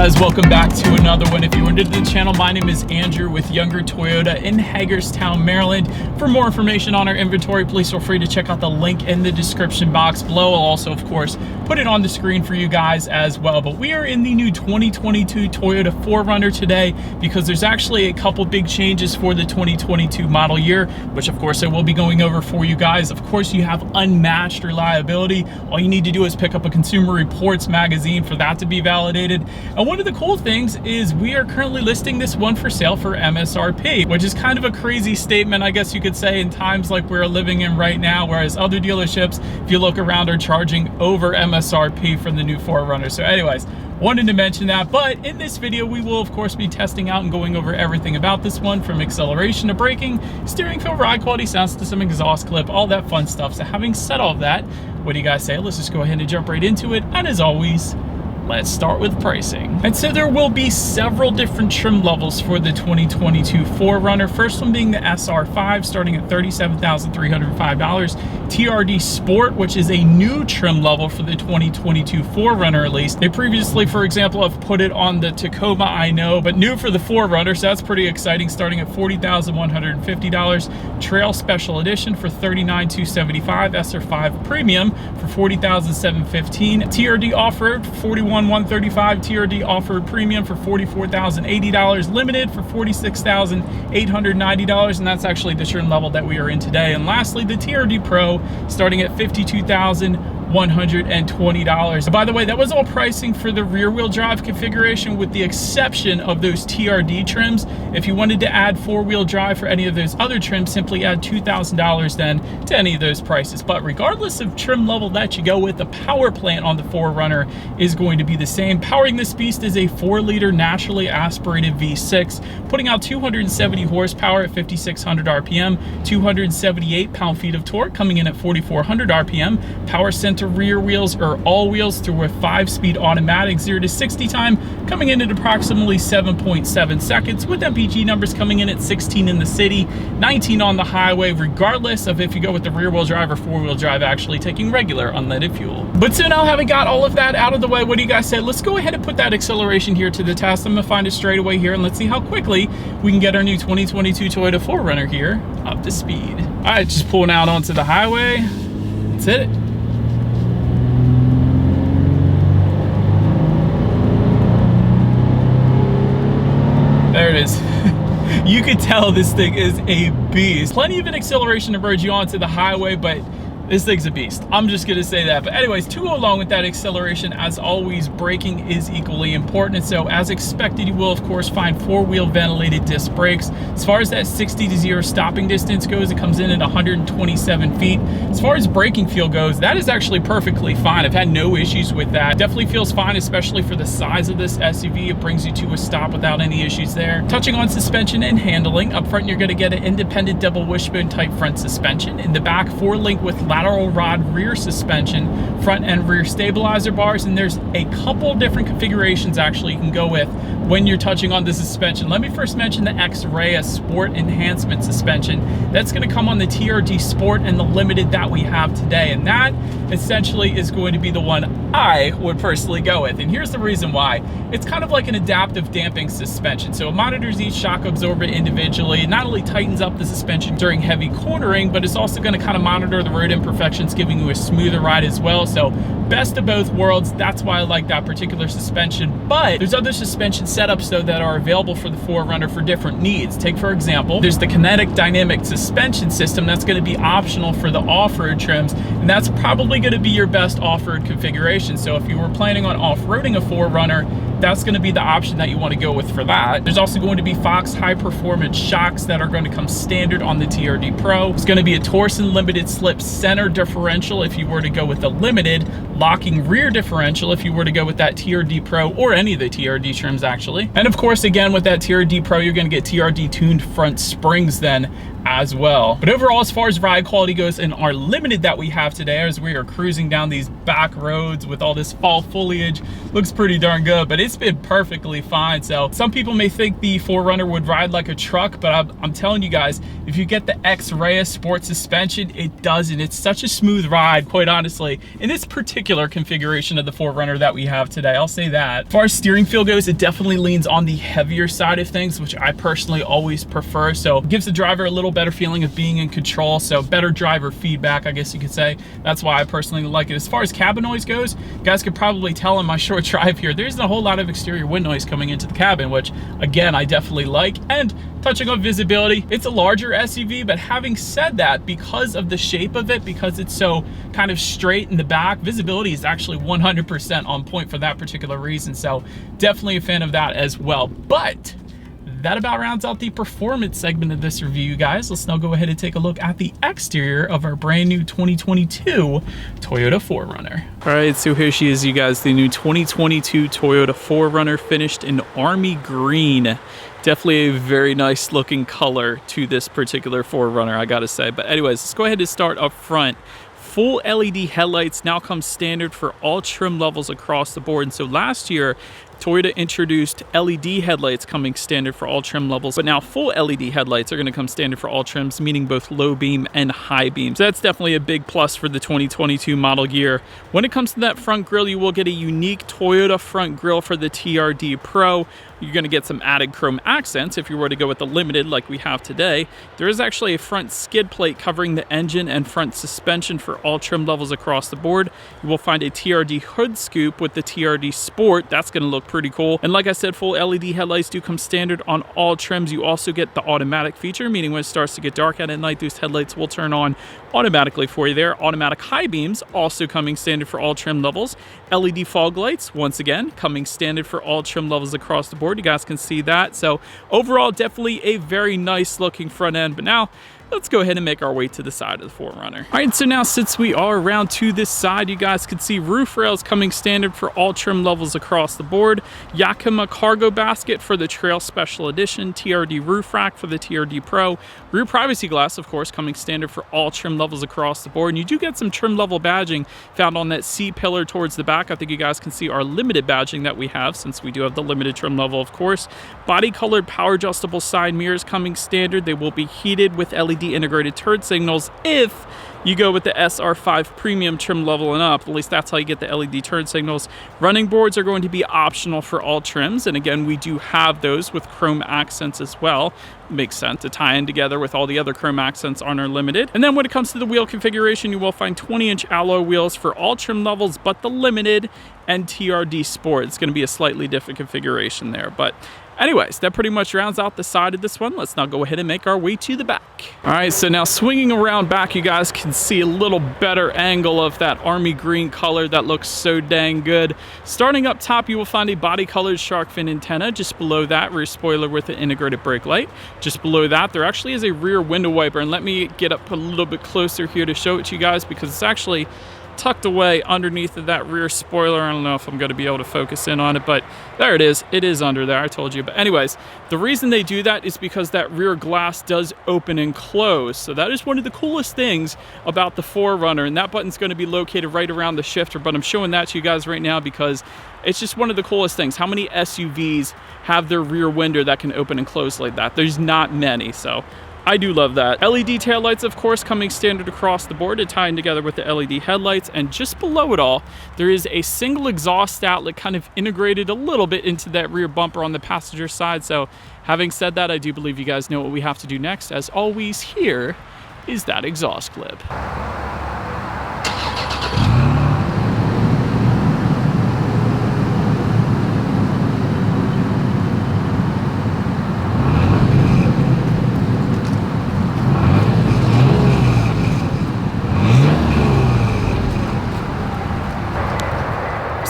guys, welcome back to another one. If you are new to the channel, my name is Andrew with Younger Toyota in Hagerstown, Maryland. For more information on our inventory, please feel free to check out the link in the description box below. I'll also, of course, put it on the screen for you guys as well. But we are in the new 2022 Toyota 4Runner today because there's actually a couple big changes for the 2022 model year, which of course I will be going over for you guys. Of course, you have unmatched reliability. All you need to do is pick up a Consumer Reports magazine for that to be validated. And one of the cool things is we are currently listing this one for sale for MSRP, which is kind of a crazy statement, I guess you could say, in times like we're living in right now, whereas other dealerships, if you look around, are charging over MSRP for the new 4Runner. So anyways, wanted to mention that. But in this video, we will of course be testing out and going over everything about this one, from acceleration to braking, steering feel, ride quality, sound system, exhaust clip, all that fun stuff. So having said all of that, what do you guys say? Let's just go ahead and jump right into it. And as always, let's start with pricing. And so there will be several different trim levels for the 2022 4Runner. First one being the SR5, starting at $37,305. TRD Sport, which is a new trim level for the 2022 4Runner at least. They previously, for example, have put it on the Tacoma, I know, but new for the 4Runner, so that's pretty exciting, starting at $40,150. Trail Special Edition for $39,275. SR5 Premium for $40,715. TRD Off-Road for $41,135. TRD Off-Road Premium for $44,080. Limited for $46,890, and that's actually the trim level that we are in today. And lastly, the TRD Pro, starting at $52,120. By the way, that was all pricing for the rear-wheel drive configuration, with the exception of those TRD trims. If you wanted to add four-wheel drive for any of those other trims, simply add $2,000 then to any of those prices. But regardless of trim level that you go with, the power plant on the 4Runner is going to be the same. Powering this beast is a 4-liter naturally aspirated V6, putting out 270 horsepower at 5,600 RPM, 278 pound-feet of torque, coming in at 4,400 RPM. Power center rear wheels or all wheels through a 5-speed automatic 0 to 60 time, coming in at approximately 7.7 seconds, with MPG numbers coming in at 16 in the city, 19 on the highway, regardless of if you go with the rear-wheel drive or four-wheel drive, actually taking regular unleaded fuel. But so now, having got all of that out of the way, what do you guys say? Let's go ahead and put that acceleration here to the test. I'm gonna find it straight away here, and let's see how quickly we can get our new 2022 Toyota 4Runner here up to speed. All right, just pulling out onto the highway. Let's hit it. There it is. You could tell this thing is a beast. Plenty of an acceleration to urge you onto the highway, but this thing's a beast. I'm just gonna say that. But anyways, to go along with that acceleration, as always, braking is equally important. And so as expected, you will of course find 4-wheel ventilated disc brakes. As far as that 60 to 0 stopping distance goes, it comes in at 127 feet. As far as braking feel goes, that is actually perfectly fine. I've had no issues with that. Definitely feels fine, especially for the size of this SUV. It brings you to a stop without any issues there. Touching on suspension and handling, up front you're gonna get an independent double wishbone type front suspension. In the back, 4-link with lateral rod rear suspension, front and rear stabilizer bars, and there's a couple different configurations actually you can go with when you're touching on the suspension. Let me first mention the X-Ray, a sport enhancement suspension. That's going to come on the TRD Sport and the Limited that we have today, and that essentially is going to be the one I would personally go with. And here's the reason why. It's kind of like an adaptive damping suspension, so it monitors each shock absorber individually. It not only tightens up the suspension during heavy cornering, but it's also going to kind of monitor the road imperfections, giving you a smoother ride as well. So best of both worlds. That's why I like that particular suspension. But there's other suspension setups though that are available for the 4Runner for different needs. Take for example, there's the kinetic dynamic suspension system. That's going to be optional for the off-road trims, and that's probably going to be your best off-road configuration. So if you were planning on off-roading a 4Runner, that's going to be the option that you want to go with for that. There's also going to be Fox high performance shocks that are going to come standard on the TRD Pro. It's going to be a Torsen limited slip center differential if you were to go with the Limited, locking rear differential if you were to go with that TRD Pro or any of the TRD trims actually. And of course, again, with that TRD Pro, you're going to get TRD tuned front springs then as well. But overall, as far as ride quality goes in our limited that we have today, as we are cruising down these back roads with all this fall foliage, looks pretty darn good, but it's been perfectly fine. So some people may think the 4Runner would ride like a truck, but I'm telling you guys, if you get the X-Raya sport suspension, it doesn't. It's such a smooth ride, quite honestly, in this particular configuration of the 4Runner that we have today. I'll say that. As far as steering feel goes, it definitely leans on the heavier side of things, which I personally always prefer. So it gives the driver a little better feeling of being in control, so better driver feedback, I guess you could say. That's why I personally like it. As far as cabin noise goes, you guys could probably tell in my short drive here, there isn't a whole lot of exterior wind noise coming into the cabin, which again, I definitely like. And touching on visibility, it's a larger SUV, but having said that, because of the shape of it, because it's so kind of straight in the back, visibility is actually 100% on point for that particular reason. So definitely a fan of that as well. But that about rounds out the performance segment of this review, you guys. Let's now go ahead and take a look at the exterior of our brand new 2022 Toyota 4Runner. All right, so here she is, you guys, the new 2022 Toyota 4Runner, finished in army green. Definitely a very nice looking color to this particular 4Runner, I gotta say. But anyways, let's go ahead and start up front. Full LED headlights now come standard for all trim levels across the board. And so last year, Toyota introduced LED headlights coming standard for all trim levels, but now full LED headlights are going to come standard for all trims, meaning both low beam and high beam. So that's definitely a big plus for the 2022 model year. When it comes to that front grille, you will get a unique Toyota front grille for the TRD Pro. You're going to get some added chrome accents if you were to go with the limited like we have today. There is actually a front skid plate covering the engine and front suspension for all trim levels across the board. You will find a TRD hood scoop with the TRD Sport. That's going to look pretty cool. And like I said, full LED headlights do come standard on all trims. You also get the automatic feature, meaning when it starts to get dark out at night, those headlights will turn on automatically for you there. Automatic high beams also coming standard for all trim levels. LED fog lights, once again, coming standard for all trim levels across the board. You guys can see that. So overall, definitely a very nice looking front end. But now let's go ahead and make our way to the side of the 4Runner. All right, so now since we are around to this side, you guys can see roof rails coming standard for all trim levels across the board. Yakima cargo basket for the Trail Special Edition. TRD roof rack for the TRD Pro. Rear privacy glass, of course, coming standard for all trim levels across the board. And you do get some trim level badging found on that C pillar towards the back. I think you guys can see our limited badging that we have, since we do have the limited trim level, of course. Body colored power adjustable side mirrors coming standard. They will be heated with LED integrated turn signals if you go with the SR5 premium trim level and up. At least that's how you get the LED turn signals. Running boards are going to be optional for all trims, and again, we do have those with chrome accents as well. Makes sense to tie in together with all the other chrome accents on our limited. And then when it comes to the wheel configuration, you will find 20-inch alloy wheels for all trim levels but the limited and TRD Sport. It's going to be a slightly different configuration there, but anyways, that pretty much rounds out the side of this one. Let's now go ahead and make our way to the back. All right, so now swinging around back, you guys can see a little better angle of that army green color that looks so dang good. Starting up top, you will find a body colored shark fin antenna. Just below that, rear spoiler with an integrated brake light. Just below that, there actually is a rear window wiper, and let me get up a little bit closer here to show it to you guys, because it's actually tucked away underneath of that rear spoiler. I don't know if I'm going to be able to focus in on it, but there it is. It is under there, I told you. But anyways, the reason they do that is because that rear glass does open and close. So that is one of the coolest things about the 4Runner, and that button's going to be located right around the shifter, but I'm showing that to you guys right now because it's just one of the coolest things. How many SUVs have their rear window that can open and close like that? There's not many, so I do love that. LED taillights, of course, coming standard across the board and tying together with the LED headlights. And just below it all, there is a single exhaust outlet kind of integrated a little bit into that rear bumper on the passenger side. So having said that, I do believe you guys know what we have to do next. As always, here is that exhaust clip.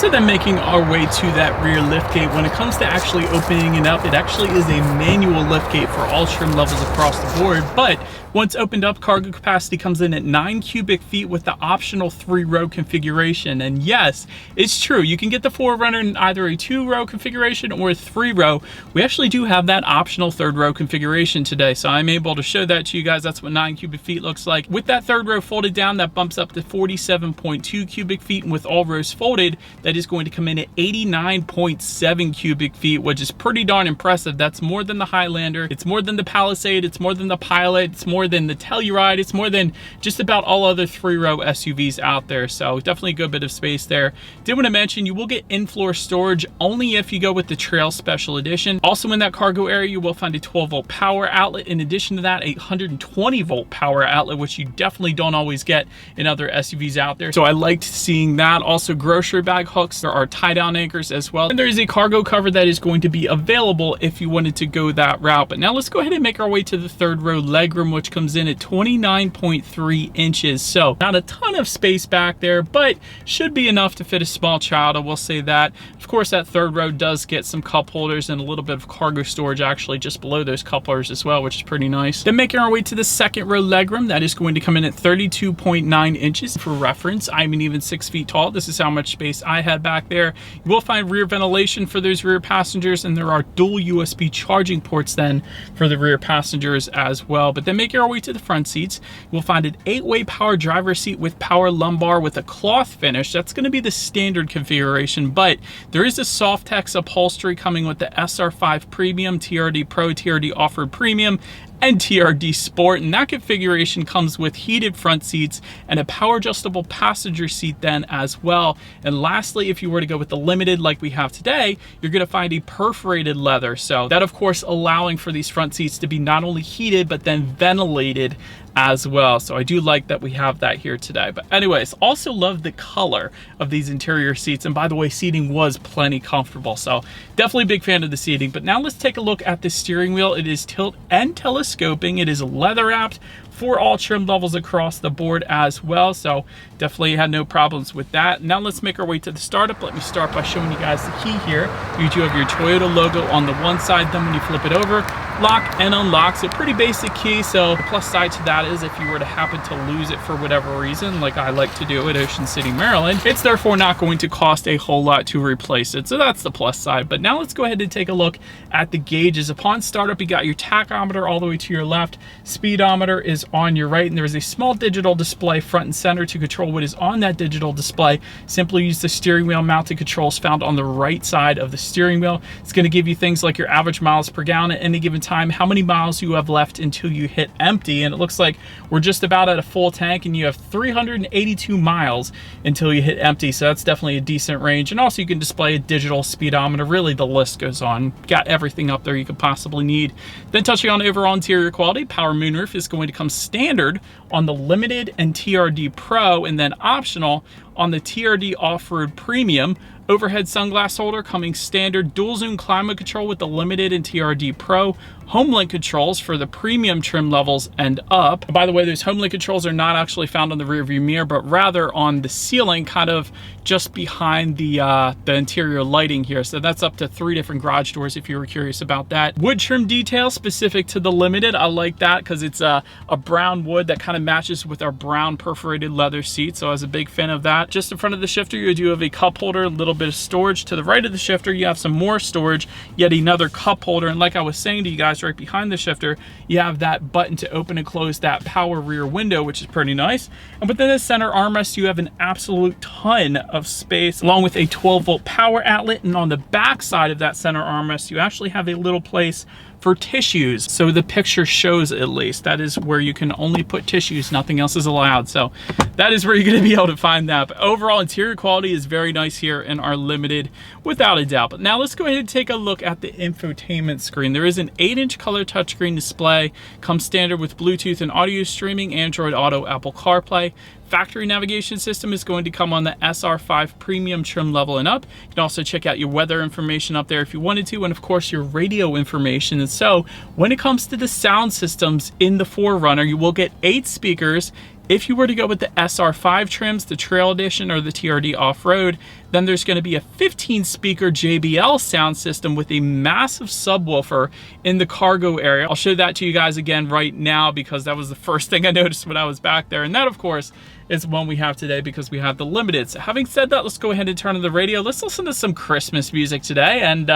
So then making our way to that rear liftgate, when it comes to actually opening it up, it actually is a manual liftgate for all trim levels across the board, but once opened up, cargo capacity comes in at 9 cubic feet with the optional 3-row configuration. And yes, it's true, you can get the 4Runner in either a 2-row configuration or a 3-row. We actually do have that optional 3rd-row configuration today, so I'm able to show that to you guys. That's what 9 cubic feet looks like. With that 3rd row folded down, that bumps up to 47.2 cubic feet, and with all rows folded, that is going to come in at 89.7 cubic feet, which is pretty darn impressive. That's more than the Highlander, it's more than the Palisade, it's more than the Pilot, it's more than the Telluride, it's more than just about all other 3-row SUVs out there. So definitely a good bit of space there. Did want to mention you will get in-floor storage only if you go with the Trail Special Edition. Also in that cargo area, you will find a 12-volt power outlet. In addition to that, a 120-volt power outlet, which you definitely don't always get in other SUVs out there. So I liked seeing that. Also grocery bag hooks. There are tie-down anchors as well. And there is a cargo cover that is going to be available if you wanted to go that route. But now let's go ahead and make our way to the 3rd row legroom, which comes in at 29.3 inches. So not a ton of space back there, but should be enough to fit a small child, I will say that. Of course, that 3rd row does get some cup holders and a little bit of cargo storage actually just below those cup holders as well, which is pretty nice. Then making our way to the 2nd row legroom, that is going to come in at 32.9 inches. For reference, I'm an even 6 feet tall. This is how much space I had back there. You will find rear ventilation for those rear passengers, and there are dual USB charging ports then for the rear passengers as well. But then making our way to the front seats, you'll find an 8-way power driver seat with power lumbar with a cloth finish. That's going to be the standard configuration, but there is a Softex upholstery coming with the SR5 Premium, TRD Pro, TRD Off-Road Premium, and TRD Sport, and that configuration comes with heated front seats and a power adjustable passenger seat then as well. And lastly, if you were to go with the Limited like we have today, you're going to find a perforated leather. So that of course allowing for these front seats to be not only heated but then ventilated as well. So I do like that we have that here today. But anyways, also love the color of these interior seats. And by the way, seating was plenty comfortable. So definitely a big fan of the seating. But now let's take a look at the steering wheel. It is tilt and telescoping. It is leather wrapped for all trim levels across the board as well. So definitely had no problems with that. Now let's make our way to the startup. Let me start by showing you guys the key here. You do have your Toyota logo on the one side. Then when you flip it over, lock and unlock. So pretty basic key. So the plus side to that is if you were to happen to lose it for whatever reason, like I like to do at Ocean City, Maryland, it's therefore not going to cost a whole lot to replace it. So that's the plus side. But now let's go ahead and take a look at the gauges. Upon startup, you got your tachometer all the way to your left. Speedometer is on your right, and there is a small digital display front and center. To control what is on that digital display, simply use the steering wheel mounted controls found on the right side of the steering wheel. It's going to give you things like your average miles per gallon at any given time, how many miles you have left until you hit empty, and it looks like we're just about at a full tank and you have 382 miles until you hit empty. So that's definitely a decent range. And also you can display a digital speedometer. Really, the list goes on. Got everything up there you could possibly need. Then touching on overall interior quality, power moonroof is going to come standard on the Limited and TRD Pro, and then optional on the TRD Off-Road Premium. Overhead sunglass holder coming standard. Dual zone climate control with the Limited and TRD Pro. HomeLink controls for the premium trim levels and up. By the way, those HomeLink controls are not actually found on the rear view mirror, but rather on the ceiling, kind of just behind the interior lighting here. So that's up to 3 different garage doors if you were curious about that. Wood trim detail specific to the Limited. I like that because it's a brown wood that kind of matches with our brown perforated leather seat. So I was a big fan of that. Just in front of the shifter, you do have a cup holder, a little bit of storage. To the right of the shifter, you have some more storage, yet another cup holder. And like I was saying to you guys, right behind the shifter, you have that button to open and close that power rear window, which is pretty nice. And within the center armrest, you have an absolute ton of space, along with a 12-volt power outlet. And on the back side of that center armrest, you actually have a little place for tissues. So the picture shows, at least, that is where you can only put tissues, nothing else is allowed. So that is where you're going to be able to find that. But overall interior quality is very nice here in our Limited, without a doubt. But now let's go ahead and take a look at the infotainment screen. There is an 8-inch color touchscreen display, comes standard with Bluetooth and audio streaming, Android Auto, Apple CarPlay. Factory navigation system is going to come on the SR5 Premium trim level and up. You can also check out your weather information up there if you wanted to, and of course your radio information. And so when it comes to the sound systems in the 4Runner, you will get 8 speakers If you were to go with the SR5 trims, the Trail Edition or the TRD Off-Road, then there's going to be a 15-speaker JBL sound system with a massive subwoofer in the cargo area. I'll show that to you guys again right now because that was the first thing I noticed when I was back there. And that, of course, is one we have today because we have the Limited. So having said that, let's go ahead and turn on the radio. Let's listen to some Christmas music today, and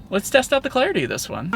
let's test out the clarity of this one.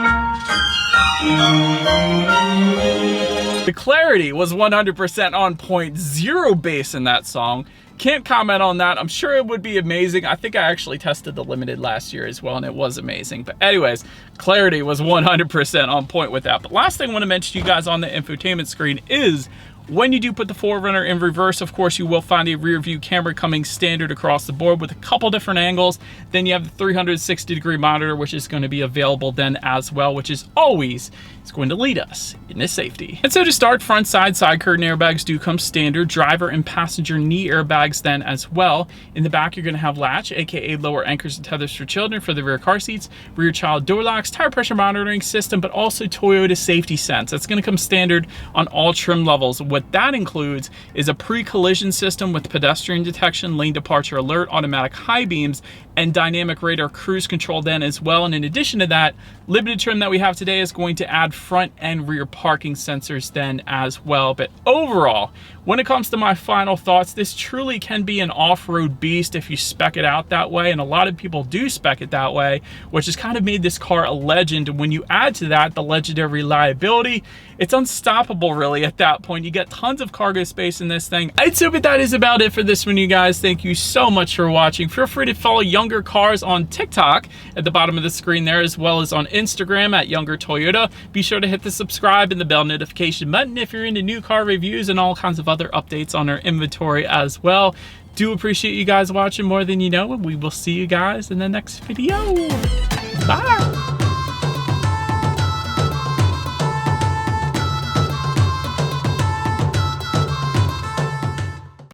The clarity was 100% on point, zero bass in that song. Can't comment on that. I'm sure it would be amazing. I think I actually tested the Limited last year as well, and it was amazing. But anyways, clarity was 100% on point with that. But last thing I want to mention to you guys on the infotainment screen is when you do put the 4Runner in reverse, of course, you will find a rear view camera coming standard across the board with a couple different angles. Then you have the 360-degree monitor, which is going to be available then as well, which is always going to lead us into safety. And so to start, front side curtain airbags do come standard. Driver and passenger knee airbags then as well. In the back, you're going to have latch, aka lower anchors and tethers for children for the rear car seats, rear child door locks, tire pressure monitoring system, but also Toyota Safety Sense. That's going to come standard on all trim levels. What that includes is a pre-collision system with pedestrian detection, lane departure alert, automatic high beams, and dynamic radar cruise control then as well. And in addition to that, Limited trim that we have today is going to add front and rear parking sensors then as well. But overall, when it comes to my final thoughts, this truly can be an off-road beast if you spec it out that way, and a lot of people do spec it that way, which has kind of made this car a legend. And when you add to that the legendary reliability, it's unstoppable really at that point. You get tons of cargo space in this thing. I'd say that is about it for this one, you guys. Thank you so much for watching. Feel free to follow Younger Cars on TikTok at the bottom of the screen there, as well as on Instagram at Younger Toyota. Be sure to hit the subscribe and the bell notification button if you're into new car reviews and all kinds of other updates on our inventory as well. Do appreciate you guys watching more than you know, and we will see you guys in the next video. Bye.